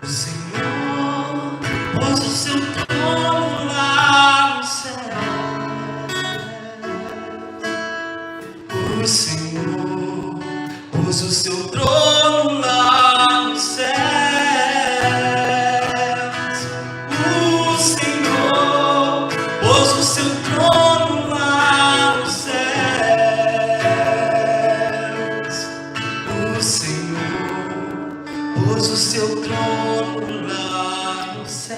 O Senhor pôs o seu trono lá no céu. O Senhor pôs o seu trono lá no céu. O Senhor pôs o seu trono lá no céu. O Senhor pôs o seu trono lá no céu.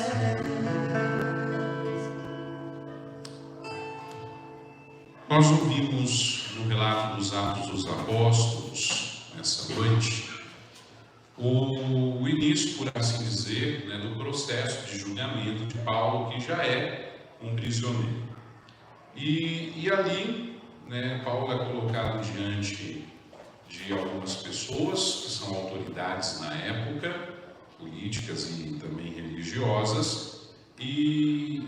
Nós ouvimos no relato dos Atos dos Apóstolos, nessa noite, o início, por assim dizer, do processo de julgamento de Paulo, que já é um prisioneiro. E ali, Paulo é colocado diante de algumas pessoas que são autoridades na época, políticas e também religiosas, e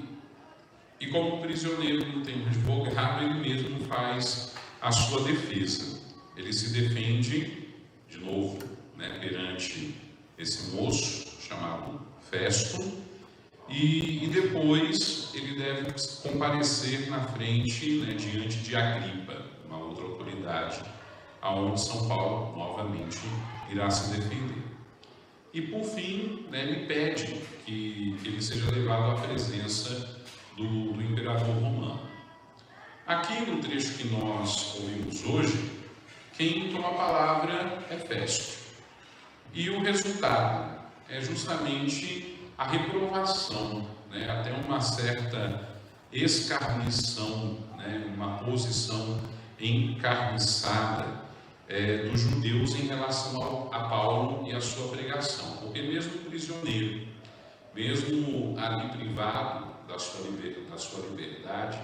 como prisioneiro no tempo de advogado, ele mesmo faz a sua defesa. Ele se defende, de novo, perante esse moço chamado Festo, e depois ele deve comparecer na frente, diante de Agripa, uma outra autoridade, aonde São Paulo novamente irá se defender. E por fim, ele pede que ele seja levado à presença do imperador romano. Aqui no trecho que nós ouvimos hoje, quem toma a palavra é Festo. E o resultado é justamente a reprovação, até uma certa escarnição, uma posição encarniçada dos judeus em relação a Paulo e a sua pregação. Porque mesmo prisioneiro, mesmo ali privado da sua liberdade,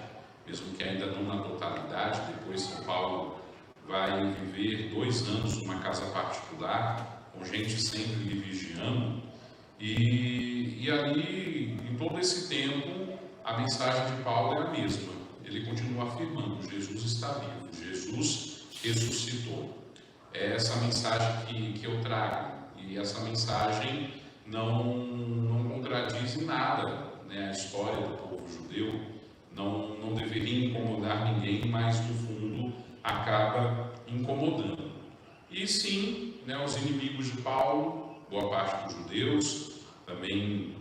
mesmo que ainda não na totalidade, depois São Paulo vai viver 2 anos numa casa particular, com gente sempre lhe vigiando, e ali, em todo esse tempo, a mensagem de Paulo é a mesma. Ele continua afirmando: Jesus está vivo, Jesus ressuscitou. É essa mensagem que eu trago, e essa mensagem não contradiz em nada a história do povo judeu, não deveria incomodar ninguém, mas no fundo acaba incomodando. E sim, os inimigos de Paulo, boa parte dos judeus, também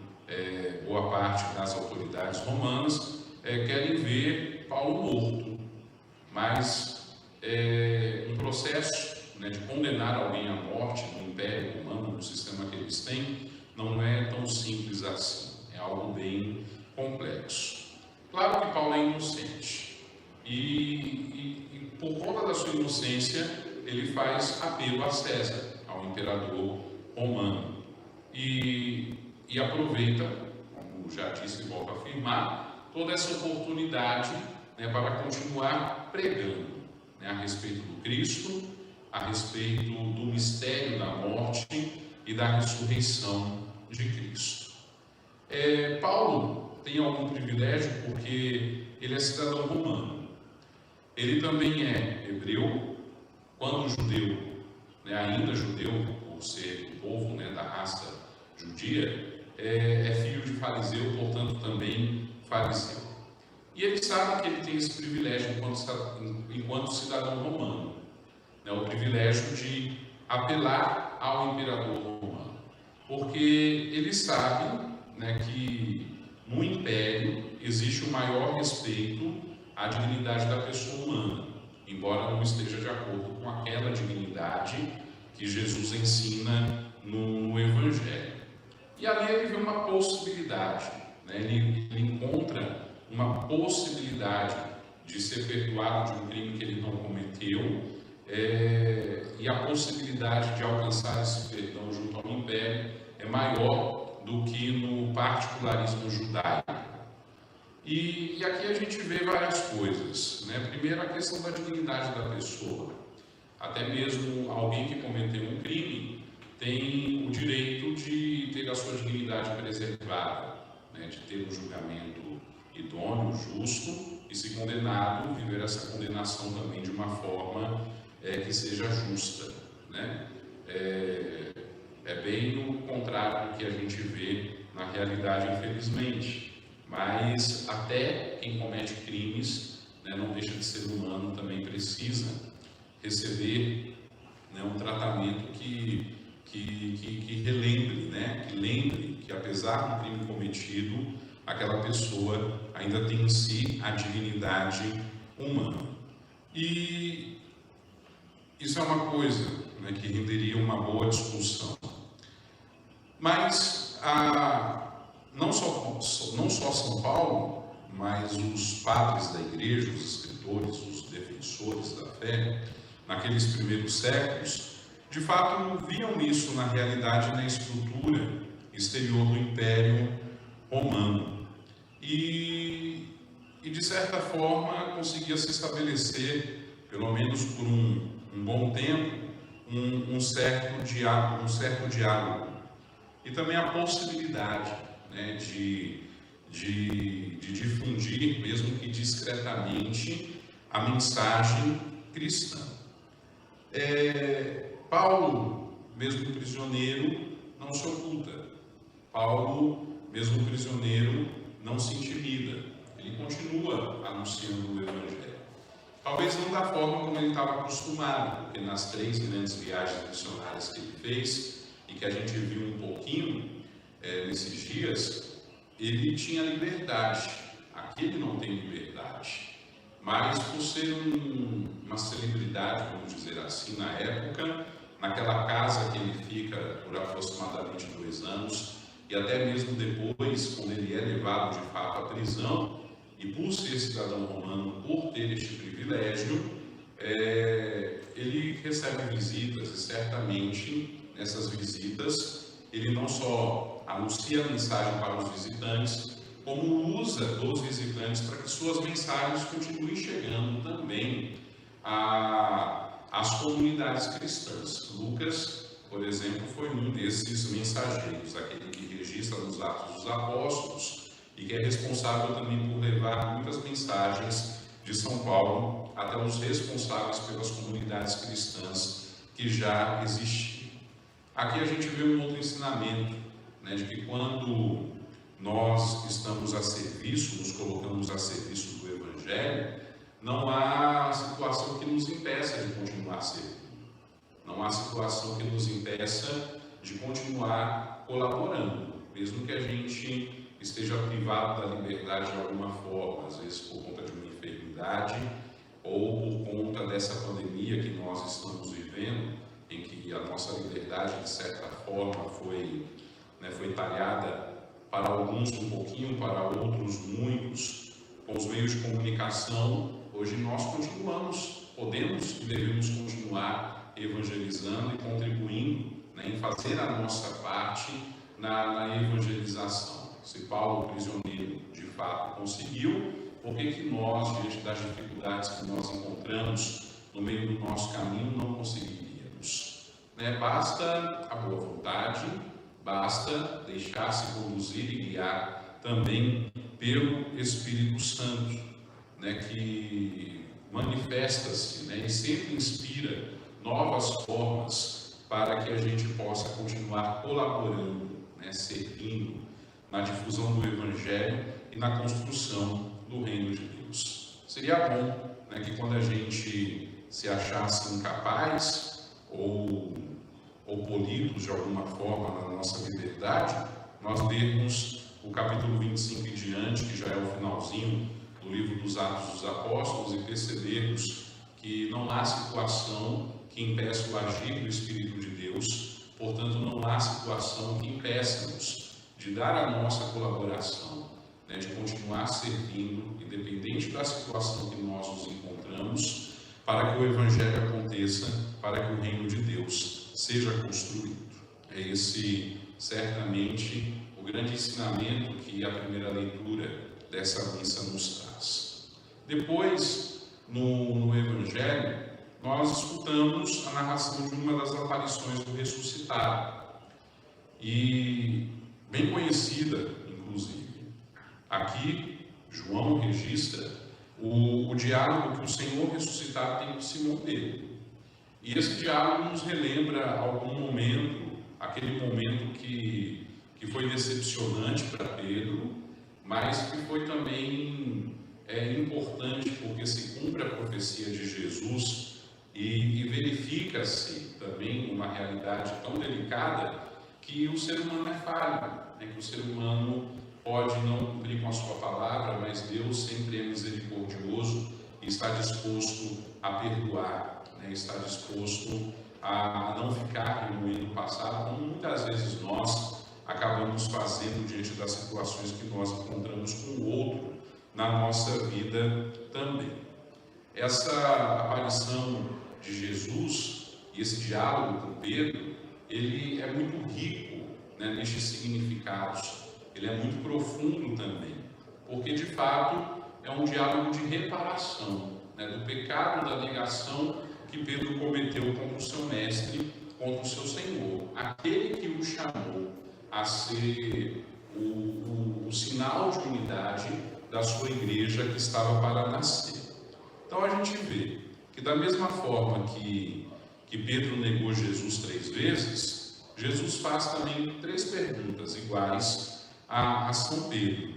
boa parte das autoridades romanas, querem ver Paulo morto, mas um processo de condenar alguém à morte no Império Romano, no sistema que eles têm, não é tão simples assim. É algo bem complexo. Claro que Paulo é inocente. E por conta da sua inocência, ele faz apelo a César, ao imperador romano. E aproveita, como já disse e volto a afirmar, toda essa oportunidade para continuar pregando a respeito do Cristo, a respeito do mistério da morte e da ressurreição de Cristo. Paulo tem algum privilégio porque ele é cidadão romano. Ele também é hebreu, quando judeu, ainda judeu, por ser do povo da raça judia, é filho de fariseu, portanto também fariseu. E ele sabe que ele tem esse privilégio enquanto cidadão romano, o privilégio de apelar ao imperador romano, porque ele sabe que no Império existe o maior respeito à dignidade da pessoa humana, embora não esteja de acordo com aquela dignidade que Jesus ensina no Evangelho. E ali ele vê uma possibilidade, ele encontra uma possibilidade de ser perdoado de um crime que ele não cometeu, e a possibilidade de alcançar esse perdão junto ao Império é maior do que no particularismo judaico. E aqui a gente vê várias coisas. Primeiro, a questão da dignidade da pessoa. Até mesmo alguém que cometeu um crime tem o direito de ter a sua dignidade preservada, de ter um julgamento idôneo, justo, e se condenado, viver essa condenação também de uma forma que seja justa. É bem o contrário contrário do que a gente vê na realidade, infelizmente. Mas até quem comete crimes, né, não deixa de ser humano, também precisa receber, né, um tratamento que relembre, né, que lembre que apesar do crime cometido, aquela pessoa ainda tem em si a dignidade humana. E isso é uma coisa, né, que renderia uma boa discussão. Mas não só São Paulo, mas os padres da igreja, os escritores, os defensores da fé, naqueles primeiros séculos, de fato viam isso na realidade, na estrutura exterior do Império Romano. E de certa forma conseguia se estabelecer, pelo menos por um bom tempo, um certo diálogo. E também a possibilidade, né, de difundir, mesmo que discretamente, a mensagem cristã. Paulo, mesmo prisioneiro, não se oculta. Paulo, mesmo prisioneiro, não se intimida. Ele continua anunciando o Evangelho. Talvez não da forma como ele estava acostumado, porque nas 3 grandes viagens missionárias que ele fez, e que a gente viu um pouquinho nesses dias, ele tinha liberdade. Aqui ele não tem liberdade. Mas por ser uma celebridade, vamos dizer assim, na época, naquela casa que ele fica por aproximadamente 2 anos, e até mesmo depois, quando ele é levado de fato à prisão, e por ser cidadão romano, por ter este privilégio, ele recebe visitas, e certamente nessas visitas ele não só anuncia a mensagem para os visitantes, como usa dos visitantes para que suas mensagens continuem chegando também às comunidades cristãs. Lucas, por exemplo, foi um desses mensageiros, aquele que registra nos Atos dos Apóstolos e que é responsável também por levar muitas mensagens de São Paulo até os responsáveis pelas comunidades cristãs que já existiam. Aqui a gente vê um outro ensinamento, né, de que quando nós estamos a serviço, nos colocamos a serviço do Evangelho, não há situação que nos impeça de continuar servindo. Não há situação que nos impeça de continuar colaborando, mesmo que a gente esteja privado da liberdade de alguma forma, às vezes por conta de uma enfermidade ou por conta dessa pandemia que nós estamos vivendo, em que a nossa liberdade, de certa forma, foi talhada para alguns um pouquinho, para outros muitos. Com os meios de comunicação, hoje nós podemos e devemos continuar evangelizando e contribuindo, né, em fazer a nossa parte na evangelização. Se Paulo, prisioneiro, de fato conseguiu, por que nós, diante das dificuldades que nós encontramos no meio do nosso caminho, não conseguiríamos? Basta a boa vontade, basta deixar-se conduzir e guiar também pelo Espírito Santo, né, que manifesta-se, né, e sempre inspira novas formas para que a gente possa continuar colaborando, né, servindo na difusão do Evangelho e na construção do Reino de Deus. Seria bom, né, que quando a gente se achasse incapaz ou polidos de alguma forma na nossa liberdade, nós lermos o capítulo 25 em diante, que já é o finalzinho do livro dos Atos dos Apóstolos, e percebermos que não há situação que impeça o agir do Espírito de Deus, portanto não há situação que impeça-nos de dar a nossa colaboração, né, de continuar servindo, independente da situação que nós nos encontramos, para que o Evangelho aconteça, para que o Reino de Deus seja construído. É esse, certamente, o grande ensinamento que a primeira leitura dessa missa nos traz. Depois, no Evangelho, nós escutamos a narração de uma das aparições do ressuscitado, e bem conhecida, inclusive. Aqui, João registra o diálogo que o Senhor ressuscitado tem com Simão Pedro. E esse diálogo nos relembra algum momento aquele momento que foi decepcionante para Pedro, mas que foi também importante porque se cumpre a profecia de Jesus e verifica-se também uma realidade tão delicada que o ser humano é falho, né? Que o ser humano pode não cumprir com a sua palavra, mas Deus sempre é misericordioso e está disposto a perdoar, né? Está disposto a não ficar remoendo o passado, como muitas vezes nós acabamos fazendo diante das situações que nós encontramos com o outro na nossa vida também. Essa aparição de Jesus e esse diálogo com Pedro, ele é muito rico, né, nestes significados, ele é muito profundo também, porque de fato é um diálogo de reparação, né, do pecado, da negação que Pedro cometeu contra o seu mestre, contra o seu Senhor, aquele que o chamou a ser o sinal de unidade da sua igreja que estava para nascer. Então a gente vê que da mesma forma que Pedro negou Jesus 3 vezes, Jesus faz também 3 perguntas iguais a São Pedro,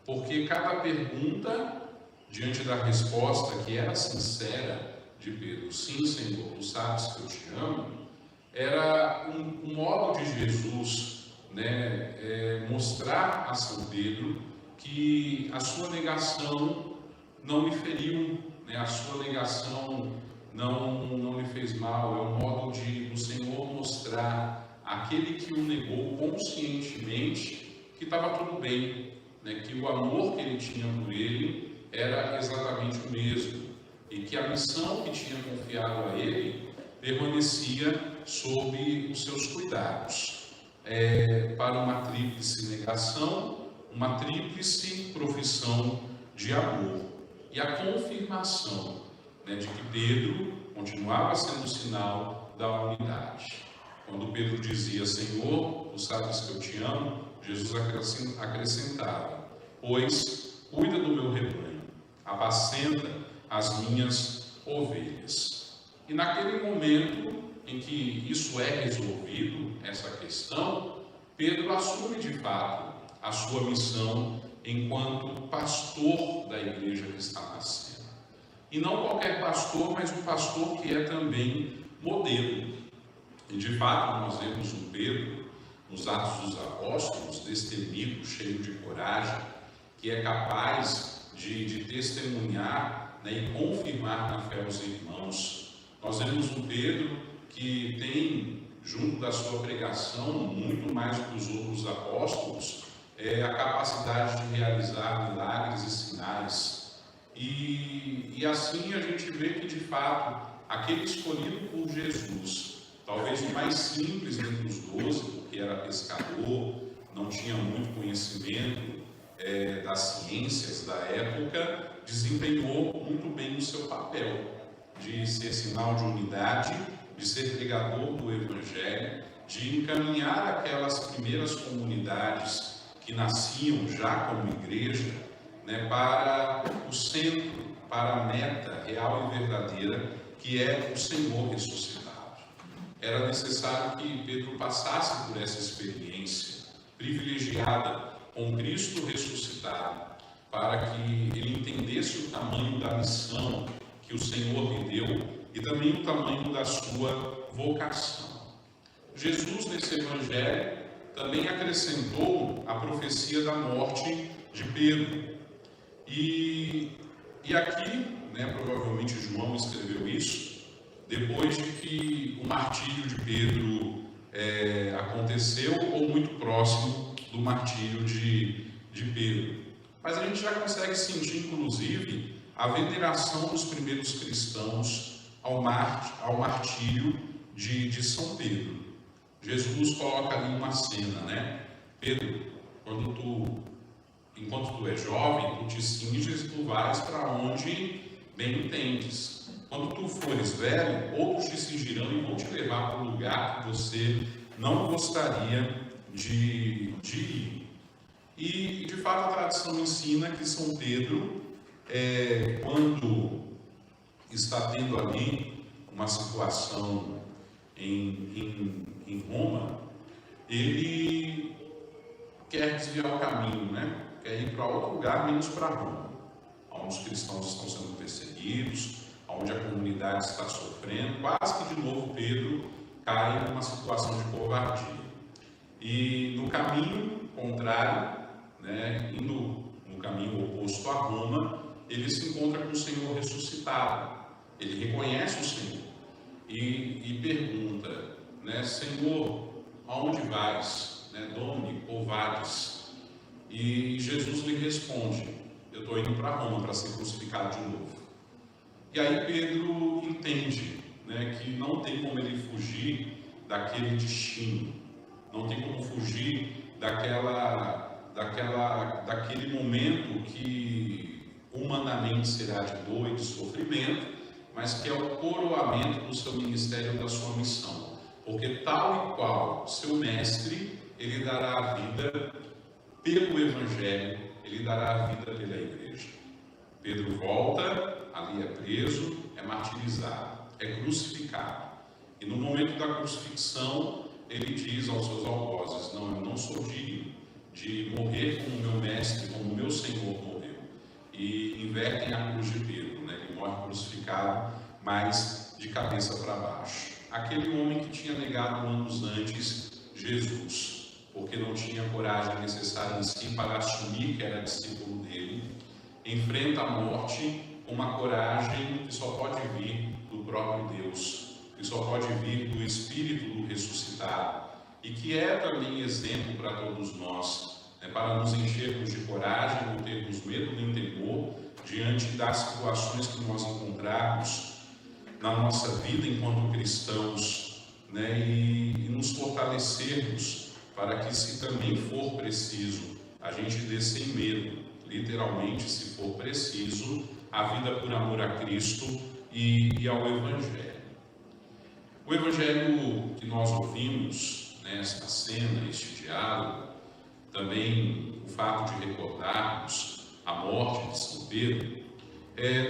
porque cada pergunta, diante da resposta que era sincera de Pedro, sim, Senhor, tu sabes que eu te amo, era um modo de Jesus, né, mostrar a São Pedro que a sua negação não lhe feriu, né, a sua negação não lhe fez mal, é um modo do Senhor mostrar àquele que o negou conscientemente que estava tudo bem, né, que o amor que ele tinha por ele era exatamente o mesmo e que a missão que tinha confiado a ele permanecia sob os seus cuidados, para uma tríplice negação, uma tríplice profissão de amor e a confirmação, né, de que Pedro continuava sendo sinal da unidade. Quando Pedro dizia, Senhor, tu sabes que eu te amo, Jesus acrescentava, pois cuida do meu rebanho, apacenta as minhas ovelhas. E naquele momento em que isso é resolvido, essa questão, Pedro assume de fato a sua missão enquanto pastor da igreja que está nascendo. E não qualquer pastor, mas um pastor que é também modelo. E de fato nós vemos um Pedro, nos Atos dos Apóstolos, destemido, cheio de coragem, que é capaz de testemunhar, né, e confirmar na fé os irmãos. Nós vemos um Pedro que tem, junto da sua pregação, muito mais do que os outros apóstolos, a capacidade de realizar milagres e sinais. E assim a gente vê que, de fato, aquele escolhido por Jesus, talvez o mais simples entre os 12, porque era pescador, não tinha muito conhecimento das ciências da época, desempenhou muito bem o seu papel de ser sinal de unidade, de ser pregador do Evangelho, de encaminhar aquelas primeiras comunidades que nasciam já como igreja, né, para o centro, para a meta real e verdadeira, que é o Senhor ressuscitado. Era necessário que Pedro passasse por essa experiência privilegiada com Cristo ressuscitado, para que ele entendesse o tamanho da missão que o Senhor lhe deu e também o tamanho da sua vocação. Jesus, nesse Evangelho, também acrescentou a profecia da morte de Pedro. E aqui, né, provavelmente João escreveu isso, depois de que o martírio de Pedro aconteceu, ou muito próximo do martírio de Pedro. Mas a gente já consegue sentir, inclusive, a veneração dos primeiros cristãos ao martírio de São Pedro. Jesus coloca ali uma cena, né? Pedro, enquanto tu és jovem, tu te cinges e tu vais para onde bem entendes. Quando tu fores velho, outros te cingirão e vão te levar para um lugar que você não gostaria de ir. E de fato a tradição ensina que São Pedro, quando está tendo ali uma situação em Roma, ele quer desviar o caminho, né? Quer ir para outro lugar, menos para Roma, onde os cristãos estão sendo perseguidos, onde a comunidade está sofrendo. Quase que de novo Pedro cai numa situação de covardia. E no caminho contrário, né, indo no caminho oposto a Roma, ele se encontra com o Senhor ressuscitado. Ele reconhece o Senhor e pergunta, né, Senhor, aonde vais? Né, Domine, ou vades? E Jesus lhe responde, eu estou indo para Roma para ser crucificado de novo. E aí Pedro entende, né, que não tem como ele fugir daquele destino, não tem como fugir daquele momento que humanamente será de dor e de sofrimento, mas que é o coroamento do seu ministério e da sua missão. Porque tal e qual seu mestre, ele dará a vida pelo Evangelho, ele dará a vida pela igreja. Pedro volta, ali é preso, é martirizado, é crucificado. E no momento da crucifixão, ele diz aos seus algozes, não, eu não sou digno de morrer como meu mestre, como meu Senhor morreu. E invertem a cruz de Pedro, né? Ele morre crucificado, mas de cabeça para baixo. Aquele homem que tinha negado anos antes Jesus, porque não tinha coragem necessária em si para assumir que era discípulo dele, enfrenta a morte com uma coragem que só pode vir do próprio Deus, que só pode vir do Espírito do ressuscitado, e que é também exemplo para todos nós, né, para nos enchermos de coragem, não termos medo nem temor diante das situações que nós encontrarmos na nossa vida enquanto cristãos, né, e nos fortalecermos para que, se também for preciso, a gente dê sem medo, literalmente, se for preciso, a vida por amor a Cristo e ao Evangelho. O Evangelho que nós ouvimos, né, esta cena, este diálogo, também o fato de recordarmos a morte de São Pedro,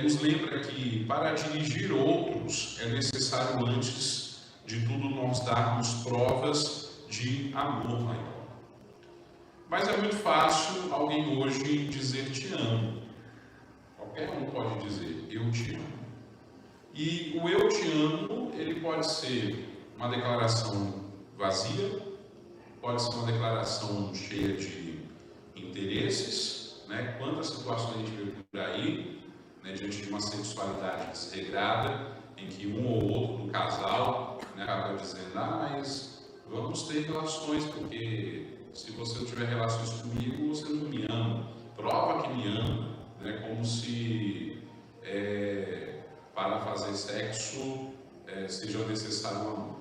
nos lembra que para dirigir outros é necessário, antes de tudo, nós darmos provas de amor maior. Mas é muito fácil alguém hoje dizer te amo. Qualquer um pode dizer eu te amo. E o eu te amo, ele pode ser uma declaração vazia, pode ser uma declaração cheia de interesses, né? Quantas situações a gente vê por aí, né, diante de uma sexualidade desregrada, em que um ou outro do casal, né, acaba dizendo, mas vamos ter relações, porque se você não tiver relações comigo, você não me ama. Prova que me ama, né, como se para fazer sexo seja necessário amor.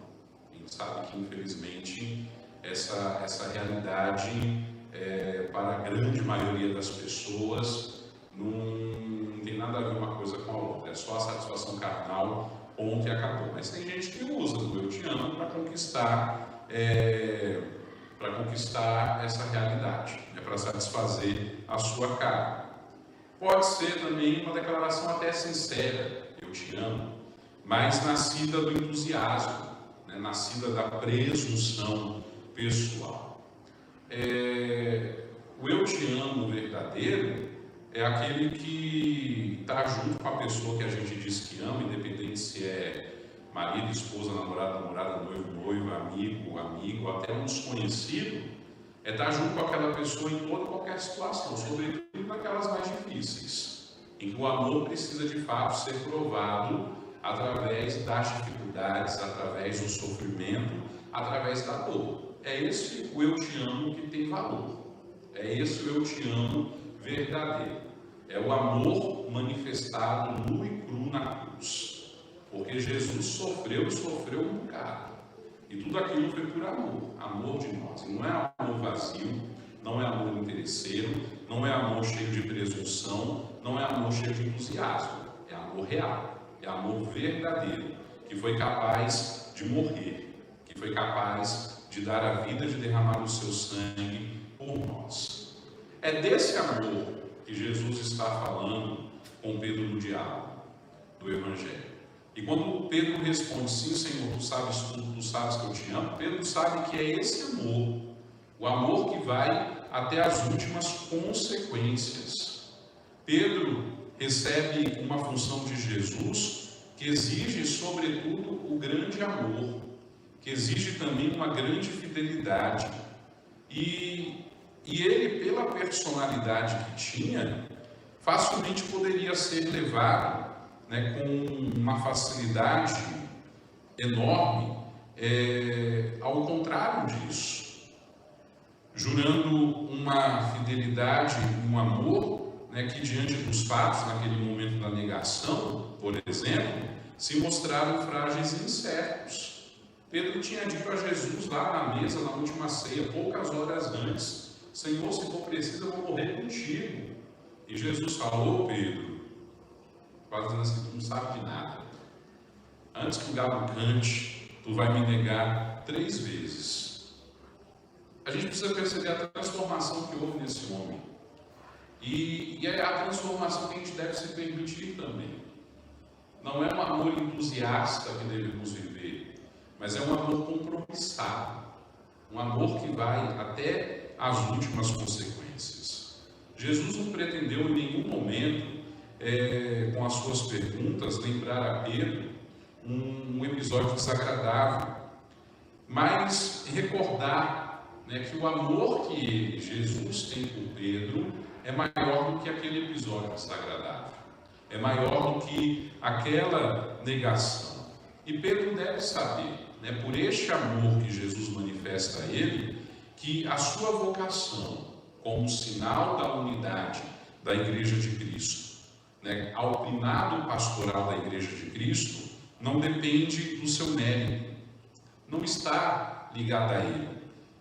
A gente sabe que, infelizmente, essa realidade, para a grande maioria das pessoas, não tem nada a ver uma coisa com a outra. É só a satisfação carnal, ponto e acabou. Mas tem gente que usa o eu te amo para conquistar essa realidade, né, para satisfazer a sua carne. Pode ser também uma declaração até sincera, eu te amo, mas nascida do entusiasmo, né, nascida da presunção pessoal. O eu te amo verdadeiro é aquele que está junto com a pessoa que a gente diz que ama, independente se é marido, esposa, namorado, namorada, noivo, noiva, amigo, até um desconhecido, estar junto com aquela pessoa em toda e qualquer situação, sobretudo naquelas mais difíceis, em que o amor precisa de fato ser provado através das dificuldades, através do sofrimento, através da dor. É esse o eu te amo que tem valor, é esse o eu te amo verdadeiro, é o amor manifestado nu e cru na cruz, porque Jesus sofreu um bocado, e tudo aquilo foi por amor de nós. E não é amor vazio, não é amor interesseiro, não é amor cheio de presunção, não é amor cheio de entusiasmo, é amor real, é amor verdadeiro, que foi capaz de morrer, que foi capaz de dar a vida, de derramar o seu sangue por nós. É desse amor que Jesus está falando com Pedro no diálogo do Evangelho. E quando Pedro responde, sim, Senhor, tu sabes tudo, tu sabes que eu te amo, Pedro sabe que é esse amor, o amor que vai até as últimas consequências. Pedro recebe uma função de Jesus que exige, sobretudo, o grande amor, que exige também uma grande fidelidade. E ele, pela personalidade que tinha, facilmente poderia ser levado, com uma facilidade enorme, ao contrário disso, jurando uma fidelidade, um amor, que diante dos fatos, naquele momento da negação, por exemplo, se mostraram frágeis e incertos. Pedro tinha dito a Jesus lá na mesa, na última ceia, poucas horas antes, Senhor, se for preciso, eu vou morrer contigo. E Jesus falou, Pedro, quase dizendo assim, tu não sabe de nada. Antes que o galo cante, tu vai me negar 3 vezes. A gente precisa perceber a transformação que houve nesse homem. E é a transformação que a gente deve se permitir também. Não é um amor entusiasta que devemos viver, mas é um amor compromissado. Um amor que vai até as últimas consequências. Jesus não pretendeu em nenhum momento, com as suas perguntas, lembrar a Pedro um episódio desagradável, mas recordar que o amor que Jesus tem por Pedro é maior do que aquele episódio desagradável, é maior do que aquela negação. E Pedro deve saber, por este amor que Jesus manifesta a ele, que a sua vocação, como sinal da unidade da Igreja de Cristo, ao primado pastoral da Igreja de Cristo, não depende do seu mérito, não está ligada a ele,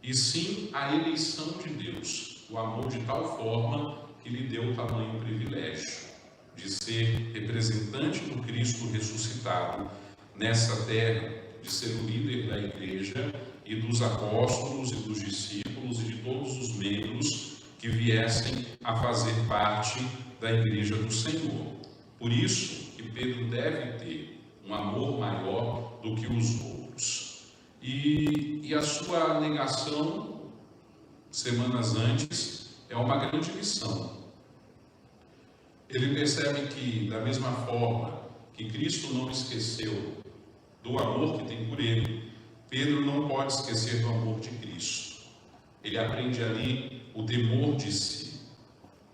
e sim à eleição de Deus, o amor de tal forma que lhe deu o tamanho privilégio de ser representante do Cristo ressuscitado nessa terra, de ser o líder da Igreja e dos apóstolos e dos discípulos e de todos os membros que viessem a fazer parte da Igreja do Senhor. Por isso que Pedro deve ter um amor maior do que os outros. E a sua negação, semanas antes, é uma grande lição. Ele percebe que, da mesma forma que Cristo não esqueceu do amor que tem por ele, Pedro não pode esquecer do amor de Cristo. Ele aprende ali o temor de si.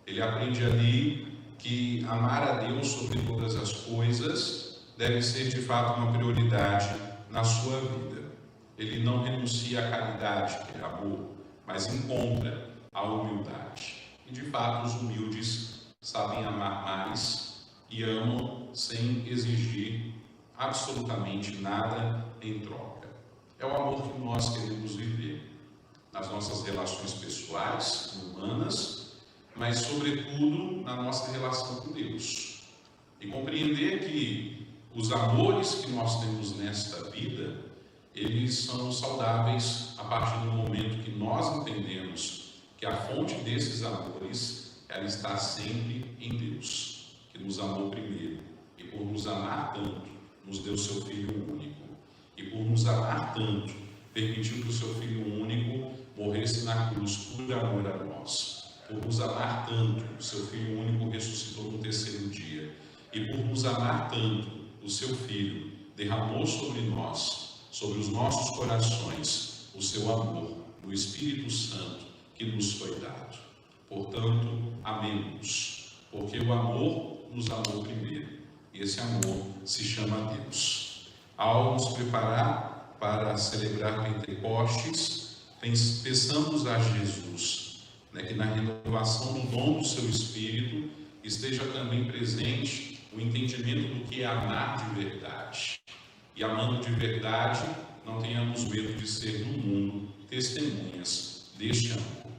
Ele aprende ali que amar a Deus sobre todas as coisas deve ser de fato uma prioridade na sua vida. Ele não renuncia à caridade, que é amor, mas encontra a humildade. E de fato os humildes sabem amar mais e amam sem exigir absolutamente nada em troca. É o amor que nós queremos viver nas nossas relações pessoais, humanas, mas sobretudo na nossa relação com Deus. E compreender que os amores que nós temos nesta vida, eles são saudáveis a partir do momento que nós entendemos que a fonte desses amores, ela está sempre em Deus, que nos amou primeiro, e por nos amar tanto, nos deu seu Filho único, e por nos amar tanto, permitiu que o seu Filho único morresse na cruz por amor a nós. Por nos amar tanto, o seu Filho único ressuscitou no 3º dia, e por nos amar tanto, o seu Filho derramou sobre nós, sobre os nossos corações, o seu amor, no Espírito Santo que nos foi dado. Portanto, amemos, porque o amor nos amou primeiro, e esse amor se chama Deus. Ao nos preparar para celebrar Pentecostes, peçamos a Jesus, que na renovação do dom do seu Espírito esteja também presente o entendimento do que é amar de verdade. E amando de verdade, não tenhamos medo de ser no mundo testemunhas deste amor.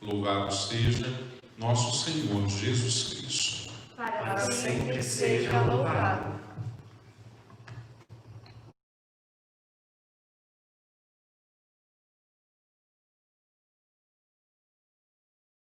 Louvado seja nosso Senhor Jesus Cristo. Para sempre seja louvado.